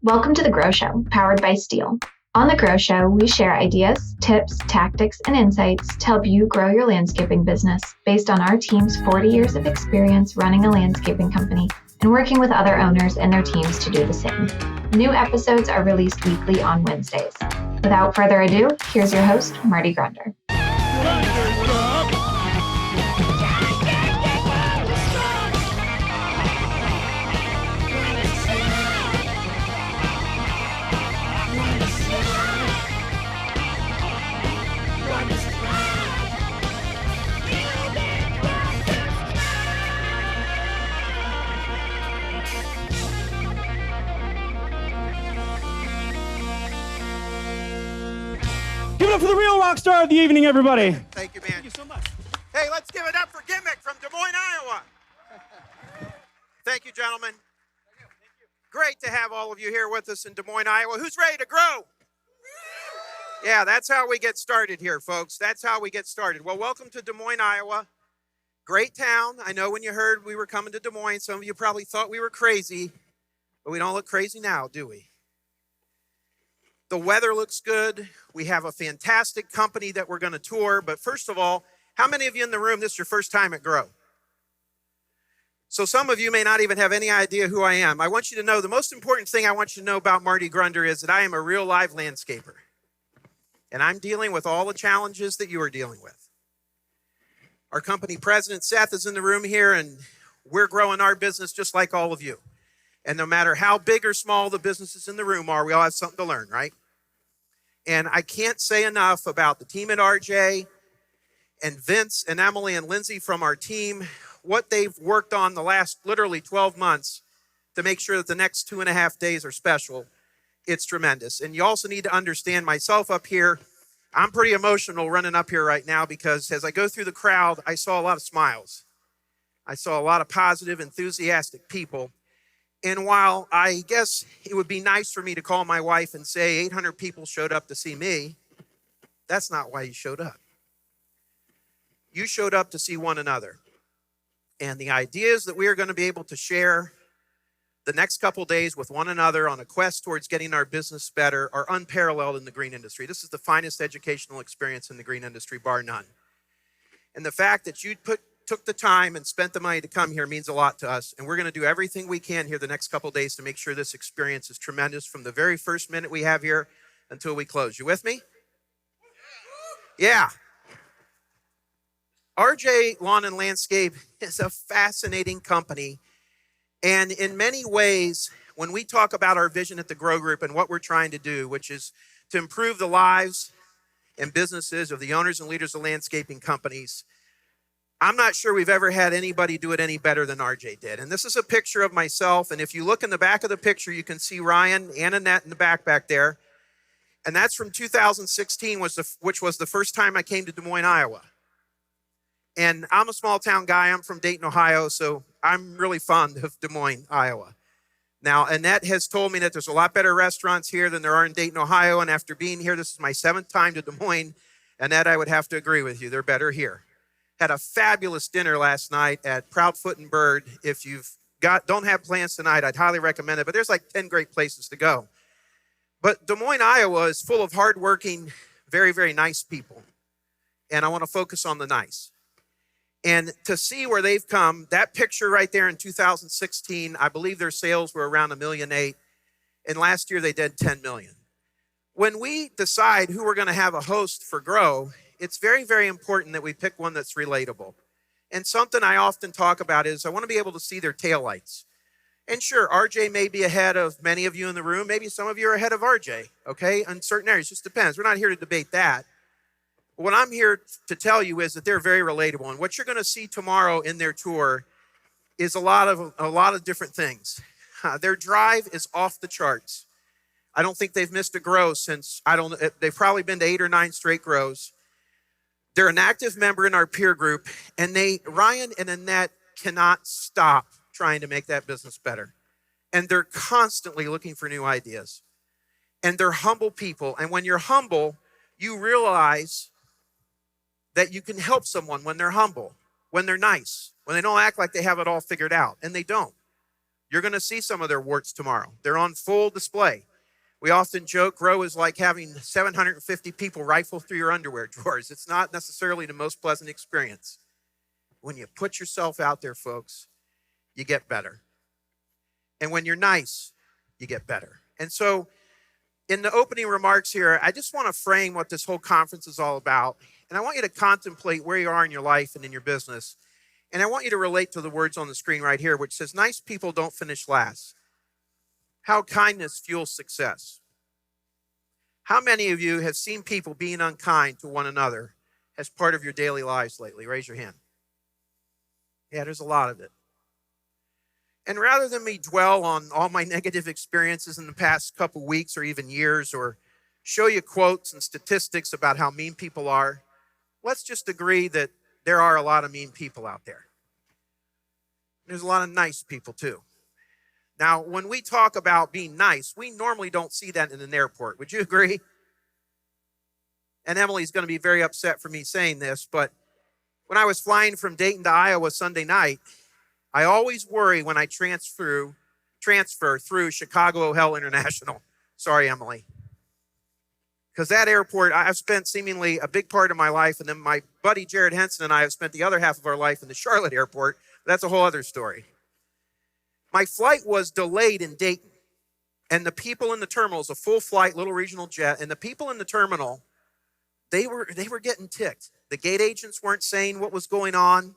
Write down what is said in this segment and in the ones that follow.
Welcome to The Grow Show, powered by Steel. On The Grow Show, we share ideas, tips, tactics, and insights to help you grow your landscaping business based on our team's 40 years of experience running a landscaping company and working with other owners and their teams to do the same. New episodes are released weekly on Wednesdays. Without further ado, here's your host, Marty Grunder. Give it up for the real rock star of the evening, everybody. Thank you, man. Thank you so much. Hey, let's give it up for Gimmick from Des Moines, Iowa. Thank you, gentlemen. Great to have all of you here with us in Des Moines, Iowa. Who's ready to grow? Yeah, that's how we get started here, folks. That's how we get started. Well, welcome to Des Moines, Iowa. Great town. I know when you heard we were coming to Des Moines, some of you probably thought we were crazy, but we don't look crazy now, do we? The weather looks good. We have a fantastic company that we're going to tour. But first of all, how many of you in the room, this is your first time at Grow? So some of you may not even have any idea who I am. I want you to know the most important thing I want you to know about Marty Grunder is that I am a real live landscaper. And I'm dealing with all the challenges that you are dealing with. Our company president, Seth, is in the room here, and we're growing our business just like all of you. And no matter how big or small the businesses in the room are, we all have something to learn, right? And I can't say enough about the team at RJ and Vince and Emily and Lindsay from our team, what they've worked on the last literally 12 months to make sure that the next 2.5 days are special. It's tremendous. And you also need to understand myself up here. I'm pretty emotional running up here right now because as I go through the crowd, I saw a lot of smiles. I saw a lot of positive, enthusiastic people. And while I guess it would be nice for me to call my wife and say 800 people showed up to see me, that's not why you showed up. You showed up to see one another. And the ideas that we are going to be able to share the next couple days with one another on a quest towards getting our business better are unparalleled in the green industry. This is the finest educational experience in the green industry, bar none. And the fact that you took the time and spent the money to come here means a lot to us. And we're going to do everything we can here the next couple of days to make sure this experience is tremendous from the very first minute we have here until we close. You with me? Yeah. RJ Lawn and Landscape is a fascinating company. And in many ways, when we talk about our vision at the Grow Group and what we're trying to do, which is to improve the lives and businesses of the owners and leaders of landscaping companies, I'm not sure we've ever had anybody do it any better than RJ did. And this is a picture of myself. And if you look in the back of the picture, you can see Ryan and Annette in the back there. And that's from 2016, which was the first time I came to Des Moines, Iowa. And I'm a small town guy. I'm from Dayton, Ohio, so I'm really fond of Des Moines, Iowa. Now, Annette has told me that there's a lot better restaurants here than there are in Dayton, Ohio. And after being here, this is my 7th time to Des Moines. Annette, I would have to agree with you. They're better here. Had a fabulous dinner last night at Proudfoot and Bird. If don't have plans tonight, I'd highly recommend it. But there's like 10 great places to go. But Des Moines, Iowa is full of hardworking, very, very nice people. And I want to focus on the nice. And to see where they've come, that picture right there in 2016, I believe their sales were around $1.8 million. And last year they did $10 million. When we decide who we're going to have a host for Grow, it's very, very important that we pick one that's relatable. And something I often talk about is I want to be able to see their taillights. And sure, RJ may be ahead of many of you in the room. Maybe some of you are ahead of RJ, okay? In certain areas, just depends. We're not here to debate that. But what I'm here to tell you is that they're very relatable. And what you're going to see tomorrow in their tour is a lot of different things. Their drive is off the charts. I don't think they've missed a grow since, they've probably been to 8 or 9 straight grows. They're an active member in our peer group, and Ryan and Annette cannot stop trying to make that business better. And they're constantly looking for new ideas. And they're humble people. And when you're humble, you realize that you can help someone when they're humble, when they're nice, when they don't act like they have it all figured out. And they don't. You're going to see some of their warts tomorrow. They're on full display. We often joke grow is like having 750 people rifle through your underwear drawers. It's not necessarily the most pleasant experience. When you put yourself out there, folks, you get better. And when you're nice, you get better. And so in the opening remarks here, I just want to frame what this whole conference is all about. And I want you to contemplate where you are in your life and in your business. And I want you to relate to the words on the screen right here, which says, nice people don't finish last. How kindness fuels success. How many of you have seen people being unkind to one another as part of your daily lives lately? Raise your hand. Yeah, there's a lot of it. And rather than me dwell on all my negative experiences in the past couple weeks or even years, or show you quotes and statistics about how mean people are, let's just agree that there are a lot of mean people out there. There's a lot of nice people too. Now, when we talk about being nice, we normally don't see that in an airport. Would you agree? And Emily's going to be very upset for me saying this, but when I was flying from Dayton to Iowa Sunday night, I always worry when I transfer through Chicago O'Hare International. Sorry, Emily. Because that airport, I've spent seemingly a big part of my life, and then my buddy Jared Henson and I have spent the other half of our life in the Charlotte airport. That's a whole other story. My flight was delayed in Dayton, and the people in the terminal, it was a full flight, little regional jet, and the people in the terminal, they were getting ticked. The gate agents weren't saying what was going on.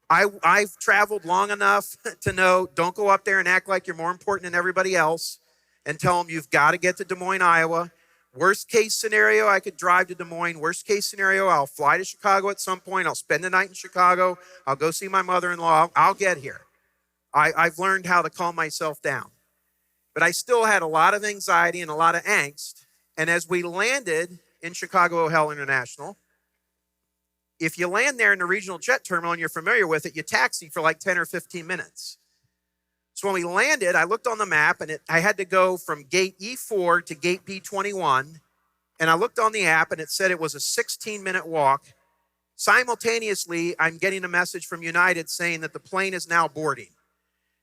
I've traveled long enough to know, don't go up there and act like you're more important than everybody else and tell them you've got to get to Des Moines, Iowa. Worst case scenario, I could drive to Des Moines. Worst case scenario, I'll fly to Chicago at some point. I'll spend the night in Chicago. I'll go see my mother-in-law. I'll get here. I've learned how to calm myself down. But I still had a lot of anxiety and a lot of angst. And as we landed in Chicago O'Hare International, if you land there in the regional jet terminal and you're familiar with it, you taxi for like 10 or 15 minutes. So when we landed, I looked on the map, and I had to go from gate E4 to gate B21. And I looked on the app, and it said it was a 16-minute walk. Simultaneously, I'm getting a message from United saying that the plane is now boarding.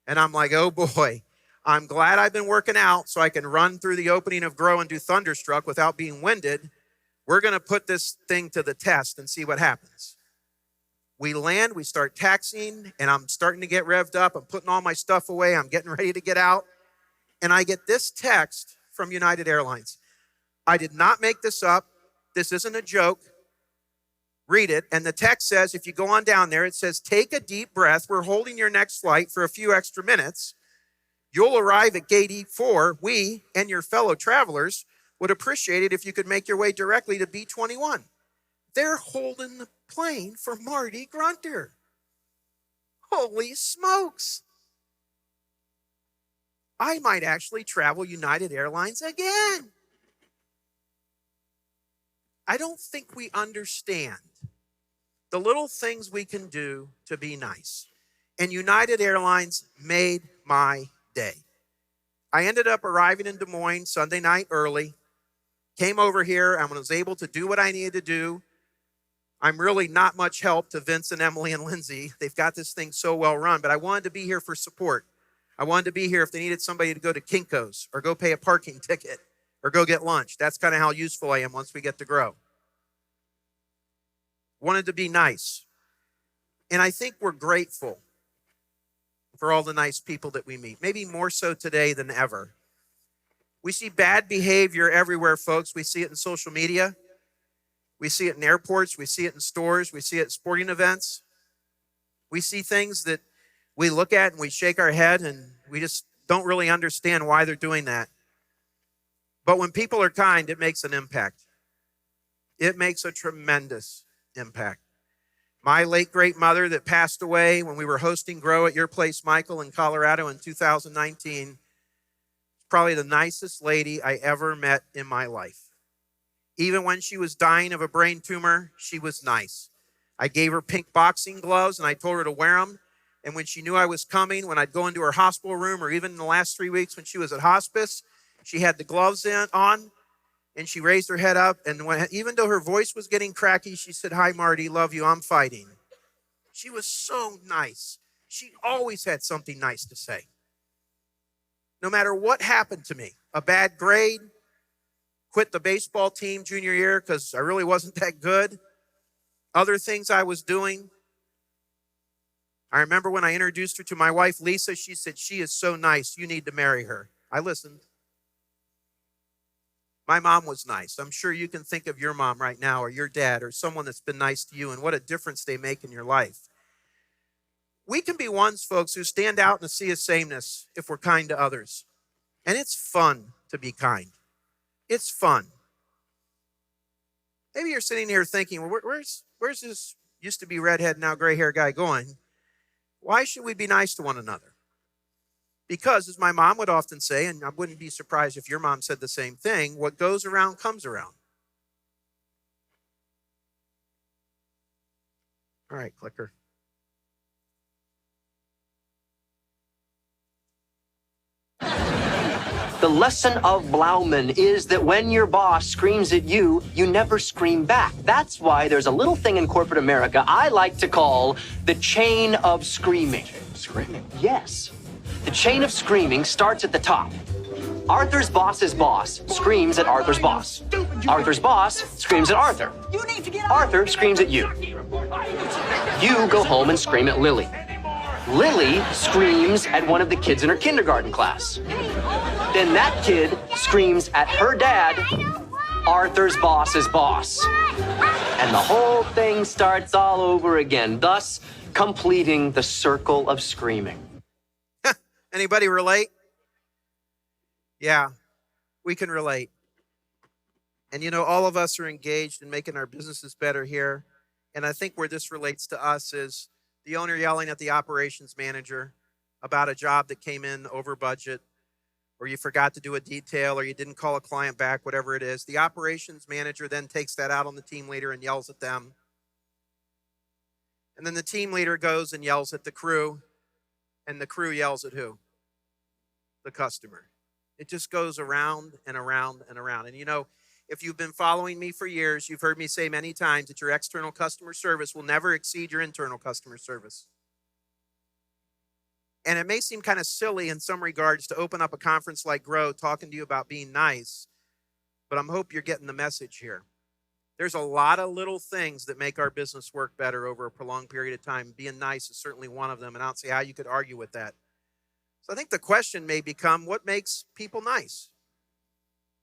And I'm like, oh boy, I'm glad I've been working out so I can run through the opening of Grow and do Thunderstruck without being winded. We're going to put this thing to the test and see what happens. We land, we start taxiing, and I'm starting to get revved up. I'm putting all my stuff away. I'm getting ready to get out. And I get this text from United Airlines. I did not make this up. This isn't a joke. Read it. And the text says, if you go on down there, it says, take a deep breath. We're holding your next flight for a few extra minutes. You'll arrive at gate E4. We and your fellow travelers would appreciate it if you could make your way directly to B21. They're holding the plane for Marty Grunder. Holy smokes. I might actually travel United Airlines again. I don't think we understand the little things we can do to be nice. And United Airlines made my day. I ended up arriving in Des Moines Sunday night early, came over here, and was able to do what I needed to do. I'm really not much help to Vince and Emily and Lindsay. They've got this thing so well run, but I wanted to be here for support. I wanted to be here if they needed somebody to go to Kinko's or go pay a parking ticket or go get lunch. That's kind of how useful I am once we get to Grow. Wanted to be nice. And I think we're grateful for all the nice people that we meet, maybe more so today than ever. We see bad behavior everywhere, folks. We see it in social media. We see it in airports. We see it in stores. We see it at sporting events. We see things that we look at and we shake our head and we just don't really understand why they're doing that. But when people are kind, it makes an impact. It makes a tremendous impact. My late great mother that passed away when we were hosting Grow at your place, Michael, in Colorado in 2019, probably the nicest lady I ever met in my life. Even when she was dying of a brain tumor, she was nice. I gave her pink boxing gloves and I told her to wear them. And when she knew I was coming, when I'd go into her hospital room, or even in the last 3 weeks when she was at hospice, she had the gloves on. And she raised her head up, and even though her voice was getting cracky, she said, "Hi, Marty, love you, I'm fighting." She was so nice. She always had something nice to say. No matter what happened to me, a bad grade, quit the baseball team junior year because I really wasn't that good, other things I was doing. I remember when I introduced her to my wife, Lisa, she said, "She is so nice, you need to marry her." I listened. My mom was nice. I'm sure you can think of your mom right now or your dad or someone that's been nice to you and what a difference they make in your life. We can be ones, folks, who stand out in a sea of sameness if we're kind to others. And it's fun to be kind. It's fun. Maybe you're sitting here thinking, well, where's this used to be redhead, now gray hair guy going? Why should we be nice to one another? Because, as my mom would often say, and I wouldn't be surprised if your mom said the same thing, what goes around comes around. All right, clicker. The lesson of Blauman is that when your boss screams at you, you never scream back. That's why there's a little thing in corporate America I like to call the chain of screaming. Screaming? Yes. The chain of screaming starts at the top. Arthur's boss's boss screams at Arthur's boss. Arthur's boss screams at Arthur. Arthur screams at you. You go home and scream at Lily. Lily screams at one of the kids in her kindergarten class. Then that kid screams at her dad, Arthur's boss's boss. And the whole thing starts all over again, thus completing the circle of screaming. Anybody relate? Yeah, we can relate. And you know, all of us are engaged in making our businesses better here. And I think where this relates to us is the owner yelling at the operations manager about a job that came in over budget, or you forgot to do a detail, or you didn't call a client back, whatever it is. The operations manager then takes that out on the team leader and yells at them. And then the team leader goes and yells at the crew, and the crew yells at who? The customer. It just goes around and around and around. And you know, if you've been following me for years, you've heard me say many times that your external customer service will never exceed your internal customer service. And it may seem kind of silly in some regards to open up a conference like Grow talking to you about being nice, but I hope you're getting the message here. There's a lot of little things that make our business work better over a prolonged period of time. Being nice is certainly one of them, and I don't see how you could argue with that. So I think the question may become, what makes people nice?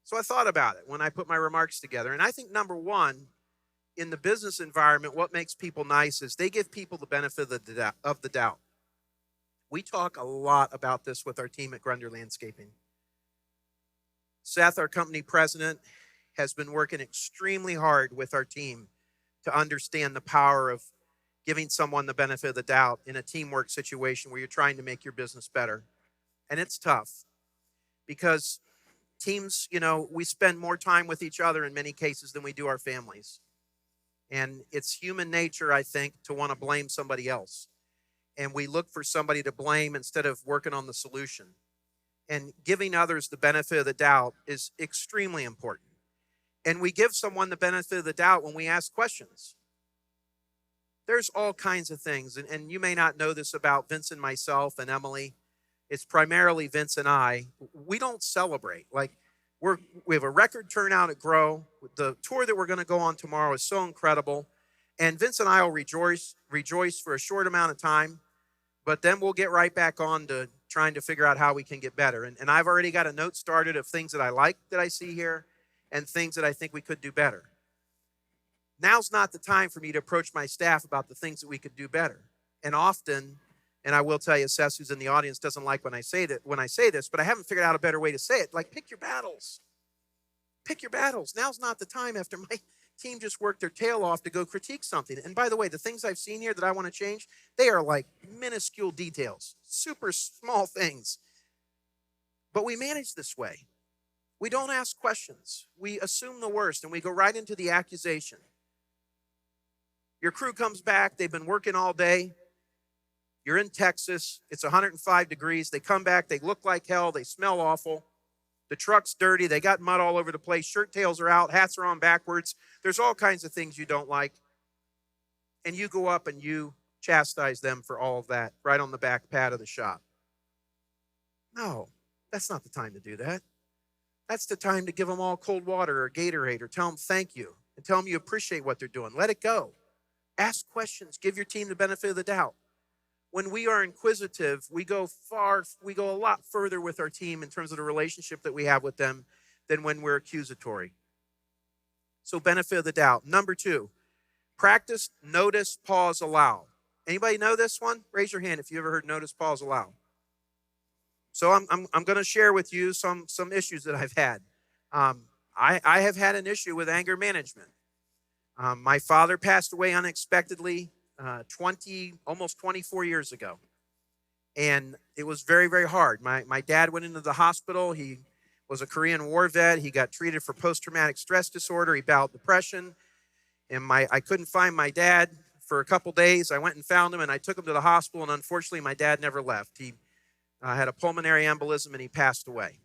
So I thought about it when I put my remarks together, and I think number one, in the business environment, what makes people nice is they give people the benefit of the doubt. We talk a lot about this with our team at Grunder Landscaping. Seth, our company president, has been working extremely hard with our team to understand the power of giving someone the benefit of the doubt in a teamwork situation where you're trying to make your business better. And it's tough because teams, you know, we spend more time with each other in many cases than we do our families. And it's human nature, I think, to want to blame somebody else. And we look for somebody to blame instead of working on the solution. And giving others the benefit of the doubt is extremely important. And we give someone the benefit of the doubt when we ask questions. There's all kinds of things. And you may not know this about Vince and myself and Emily. It's primarily Vince and I. We don't celebrate. Like, we have a record turnout at Grow. The tour that we're going to go on tomorrow is so incredible. And Vince and I will rejoice for a short amount of time. But then we'll get right back on to trying to figure out how we can get better. And I've already got a note started of things that I like that I see here and things that I think we could do better. Now's not the time for me to approach my staff about the things that we could do better. And often, and I will tell you, Seth, who's in the audience, doesn't like when I say this, but I haven't figured out a better way to say it. Like, pick your battles. Pick your battles. Now's not the time after my team just worked their tail off to go critique something. And by the way, the things I've seen here that I want to change, they are like minuscule details, super small things. But we manage this way. We don't ask questions. We assume the worst and we go right into the accusation. Your crew comes back, they've been working all day. You're in Texas, it's 105 degrees. They come back, they look like hell, they smell awful. The truck's dirty, they got mud all over the place, shirt tails are out, hats are on backwards. There's all kinds of things you don't like. And you go up and you chastise them for all of that right on the back pad of the shop. No, That's not the time to do that. That's the time to give them all cold water or Gatorade or tell them thank you and tell them you appreciate what they're doing. Let it go. Ask questions. Give your team the benefit of the doubt. When we are inquisitive, we go a lot further with our team in terms of the relationship that we have with them than when we're accusatory. So benefit of the doubt. Number 2, practice, notice, pause, allow. Anybody know this one? Raise your hand if you ever heard notice, pause, allow. So I'm going to share with you some issues that I've had. I have had an issue with anger management. My father passed away unexpectedly almost 24 years ago. And it was very, very hard. My dad went into the hospital. He was a Korean War vet. He got treated for post-traumatic stress disorder. He battled depression. And I couldn't find my dad for a couple days. I went and found him, and I took him to the hospital, and unfortunately, my dad never left. He had a pulmonary embolism, and he passed away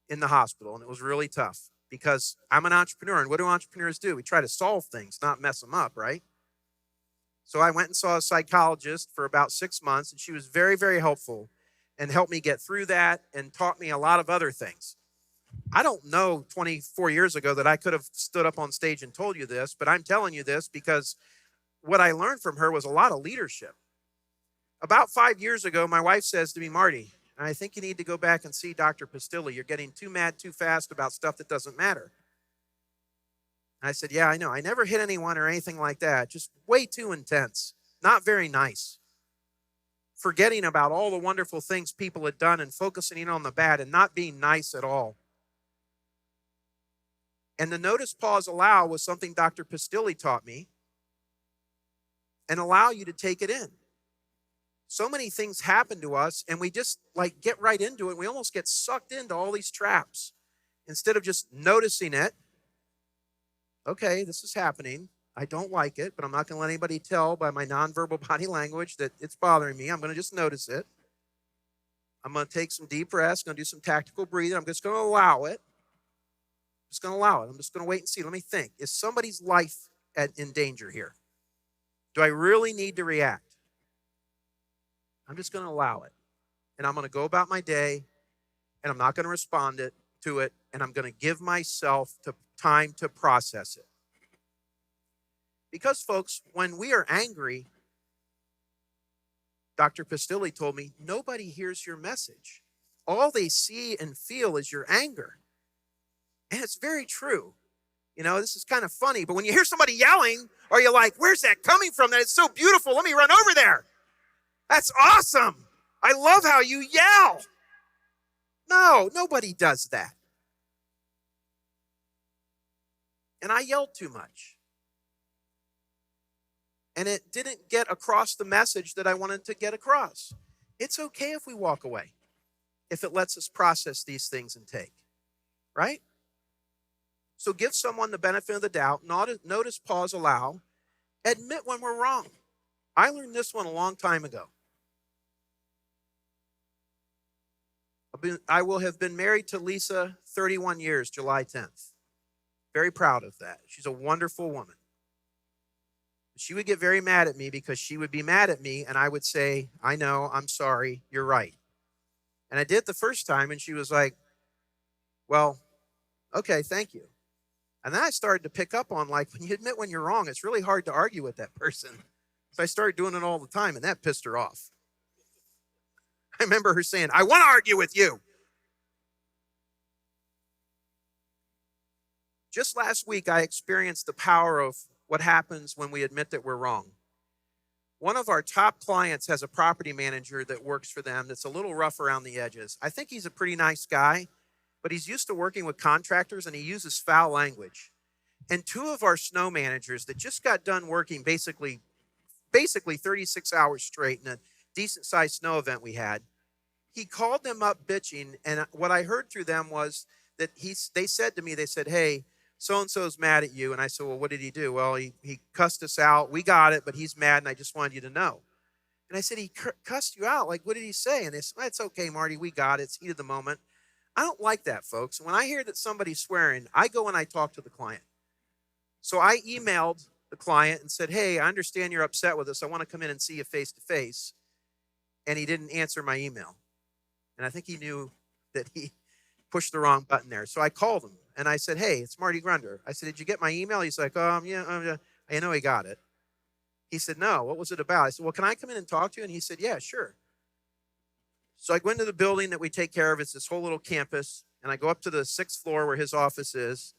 in the hospital, and it was really tough because I'm an entrepreneur, and what do entrepreneurs do? We try to solve things, not mess them up, right? So I went and saw a psychologist for about 6 months, and she was very, very helpful and helped me get through that and taught me a lot of other things. I don't know 24 years ago that I could have stood up on stage and told you this, but I'm telling you this because what I learned from her was a lot of leadership. About 5 years ago, my wife says to me, Marty, I think you need to go back and see Dr. Pastilli. You're getting too mad too fast about stuff that doesn't matter. I said, yeah, I know. I never hit anyone or anything like that. Just way too intense. Not very nice. Forgetting about all the wonderful things people had done and focusing in on the bad and not being nice at all. And the notice, pause, allow was something Dr. Pastilli taught me, and allow you to take it in. So many things happen to us and we just get right into it. We almost get sucked into all these traps instead of just noticing it. Okay, this is happening. I don't like it, but I'm not going to let anybody tell by my nonverbal body language that it's bothering me. I'm going to just notice it. I'm going to take some deep breaths, going to do some tactical breathing. I'm just going to allow it. I'm just going to allow it. I'm just going to wait and see. Let me think. Is somebody's life in danger here? Do I really need to react? I'm just going to allow it. And I'm going to go about my day, and I'm not going to respond to it, and I'm going to give myself time to process it. Because, folks, when we are angry, Dr. Pastilli told me, nobody hears your message. All they see and feel is your anger. And it's very true. You know, this is kind of funny, but when you hear somebody yelling, or you're like, where's that coming from? That is so beautiful. Let me run over there. That's awesome. I love how you yell. No, nobody does that. And I yelled too much. And it didn't get across the message that I wanted to get across. It's okay if we walk away, if it lets us process these things and take, right? So give someone the benefit of the doubt, notice, pause, allow, admit when we're wrong. I learned this one a long time ago. I will have been married to Lisa 31 years, July 10th. Very proud of that. She's a wonderful woman. She would get very mad at me because she would be mad at me and I would say, I know, I'm sorry, you're right. And I did it the first time and she was like, well, okay, thank you. And then I started to pick up on, when you admit when you're wrong, it's really hard to argue with that person. So I started doing it all the time and that pissed her off. I remember her saying, I want to argue with you. Just last week, I experienced the power of what happens when we admit that we're wrong. One of our top clients has a property manager that works for them that's a little rough around the edges. I think he's a pretty nice guy, but he's used to working with contractors and he uses foul language. And two of our snow managers that just got done working basically 36 hours straight in a decent-sized snow event we had, he called them up bitching, and what I heard through them was that they said to me, hey, so-and-so's mad at you. And I said, well, what did he do? Well, he cussed us out. We got it, but he's mad, and I just wanted you to know. And I said, he cussed you out? What did he say? And they said, it's okay, Marty, we got it. It's heat of the moment. I don't like that, folks. When I hear that somebody's swearing, I go and I talk to the client. So I emailed the client and said, hey, I understand you're upset with us. I want to come in and see you face to face. And he didn't answer my email. And I think he knew that he pushed the wrong button there. So I called him and I said, hey, it's Marty Grunder. I said, did you get my email? He's like, yeah. I know he got it. He said, no, what was it about? I said, well, can I come in and talk to you? And he said, yeah, sure. So I go into the building that we take care of. It's this whole little campus. And I go up to the 6th floor where his office is.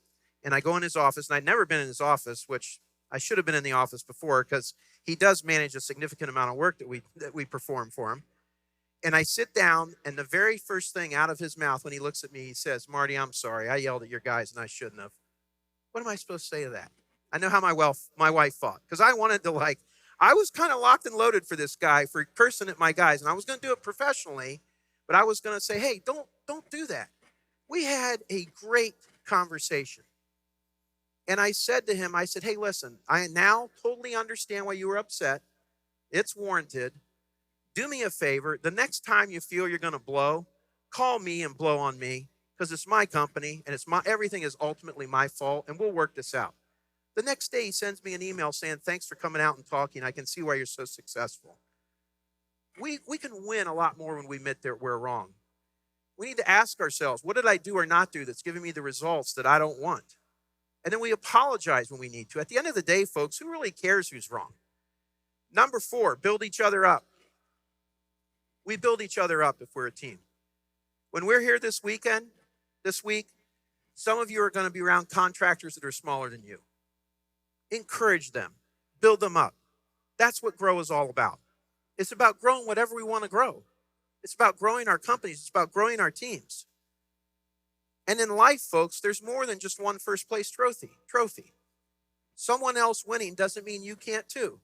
And I go in his office. And I'd never been in his office, which I should have been in the office before because he does manage a significant amount of work that we perform for him. And I sit down, and the very first thing out of his mouth when he looks at me, he says, Marty, I'm sorry. I yelled at your guys, and I shouldn't have. What am I supposed to say to that? I know how my wife thought, because I wanted to, I was kind of locked and loaded for this guy, for cursing at my guys, and I was going to do it professionally, but I was going to say, hey, don't do that. We had a great conversation. And I said to him, I said, hey, listen, I now totally understand why you were upset. It's warranted. Do me a favor. The next time you feel you're going to blow, call me and blow on me because it's my company and everything is ultimately my fault, and we'll work this out. The next day, he sends me an email saying, thanks for coming out and talking. I can see why you're so successful. We can win a lot more when we admit that we're wrong. We need to ask ourselves, what did I do or not do that's giving me the results that I don't want? And then we apologize when we need to. At the end of the day, folks, who really cares who's wrong? Number 4, build each other up. We build each other up if we're a team. When we're here this week, some of you are going to be around contractors that are smaller than you. Encourage them. Build them up. That's what Grow is all about. It's about growing whatever we want to grow. It's about growing our companies. It's about growing our teams. And in life, folks, there's more than just one first place trophy. Someone else winning doesn't mean you can't too.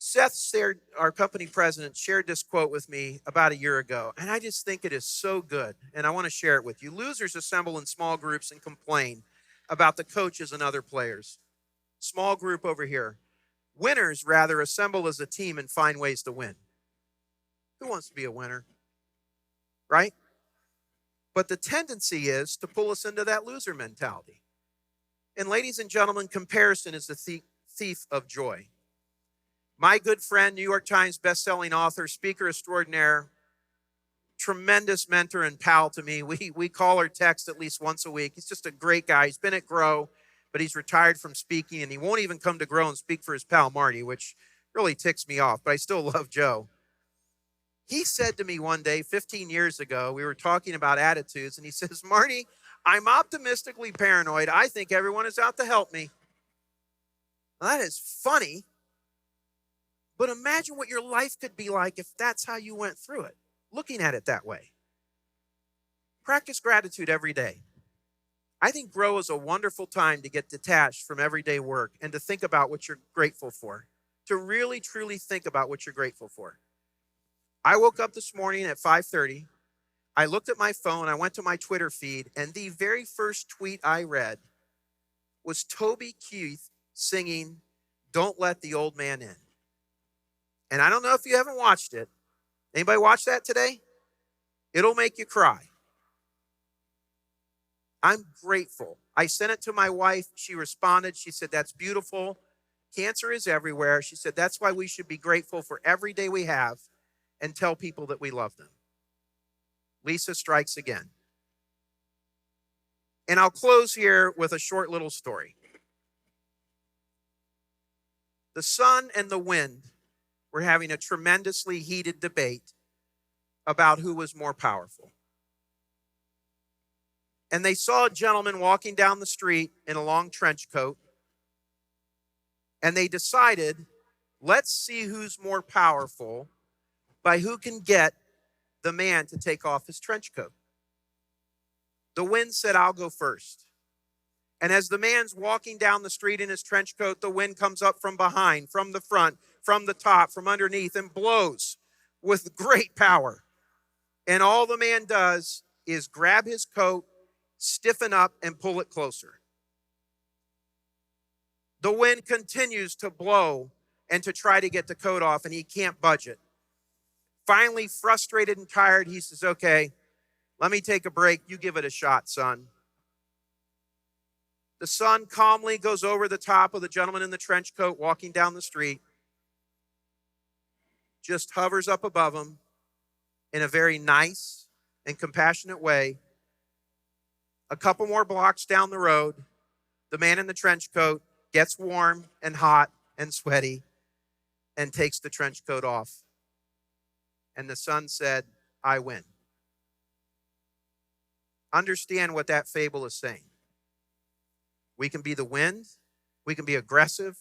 Seth, our company president, shared this quote with me about a year ago, and I just think it is so good, and I want to share it with you. Losers assemble in small groups and complain about the coaches and other players. Small group over here. Winners, rather, assemble as a team and find ways to win. Who wants to be a winner? Right? But the tendency is to pull us into that loser mentality. And ladies and gentlemen, comparison is the thief of joy. My good friend, New York Times bestselling author, speaker extraordinaire, tremendous mentor and pal to me. We call or text at least once a week. He's just a great guy. He's been at Grow, but he's retired from speaking, and he won't even come to Grow and speak for his pal Marty, which really ticks me off, but I still love Joe. He said to me one day, 15 years ago, we were talking about attitudes, and he says, Marty, I'm optimistically paranoid. I think everyone is out to help me. Well, that is funny. But imagine what your life could be like if that's how you went through it, looking at it that way. Practice gratitude every day. I think Grow is a wonderful time to get detached from everyday work and to think about what you're grateful for, to really, truly think about what you're grateful for. I woke up this morning at 5:30. I looked at my phone. I went to my Twitter feed, and the very first tweet I read was Toby Keith singing, Don't Let the Old Man In. And I don't know if you haven't watched it. Anybody watch that today? It'll make you cry. I'm grateful. I sent it to my wife. She responded. She said, that's beautiful. Cancer is everywhere. She said, that's why we should be grateful for every day we have and tell people that we love them. Lisa strikes again. And I'll close here with a short little story. The sun and the wind were having a tremendously heated debate about who was more powerful. And they saw a gentleman walking down the street in a long trench coat. And they decided, let's see who's more powerful by who can get the man to take off his trench coat. The wind said, I'll go first. And as the man's walking down the street in his trench coat, the wind comes up from behind, from the front, from the top, from underneath, and blows with great power. And all the man does is grab his coat, stiffen up, and pull it closer. The wind continues to blow and to try to get the coat off, and he can't budge it. Finally, frustrated and tired, he says, okay, let me take a break. You give it a shot, son. The sun calmly goes over the top of the gentleman in the trench coat walking down the street, just hovers up above him, in a very nice and compassionate way. A couple more blocks down the road, the man in the trench coat gets warm and hot and sweaty and takes the trench coat off. And the son said, I win. Understand what that fable is saying. We can be the wind. We can be aggressive.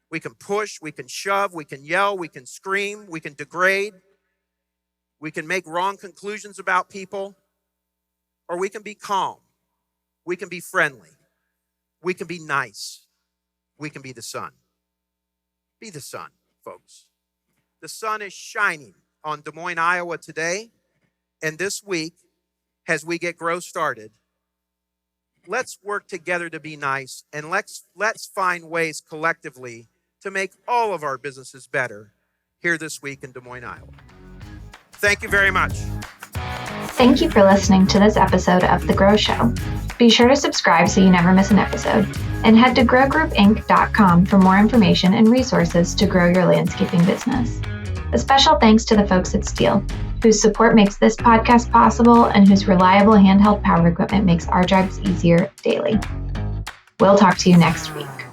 We can push. We can shove. We can yell. We can scream. We can degrade. We can make wrong conclusions about people. Or we can be calm. We can be friendly. We can be nice. We can be the sun. Be the sun, folks. The sun is shining on Des Moines, Iowa today. And this week, as we get growth started, let's work together to be nice, and let's find ways collectively to make all of our businesses better here this week in Des Moines, Iowa. Thank you very much. Thank you for listening to this episode of The Grow Show. Be sure to subscribe so you never miss an episode, and head to growgroupinc.com for more information and resources to grow your landscaping business. A special thanks to the folks at Stihl, whose support makes this podcast possible and whose reliable handheld power equipment makes our jobs easier daily. We'll talk to you next week.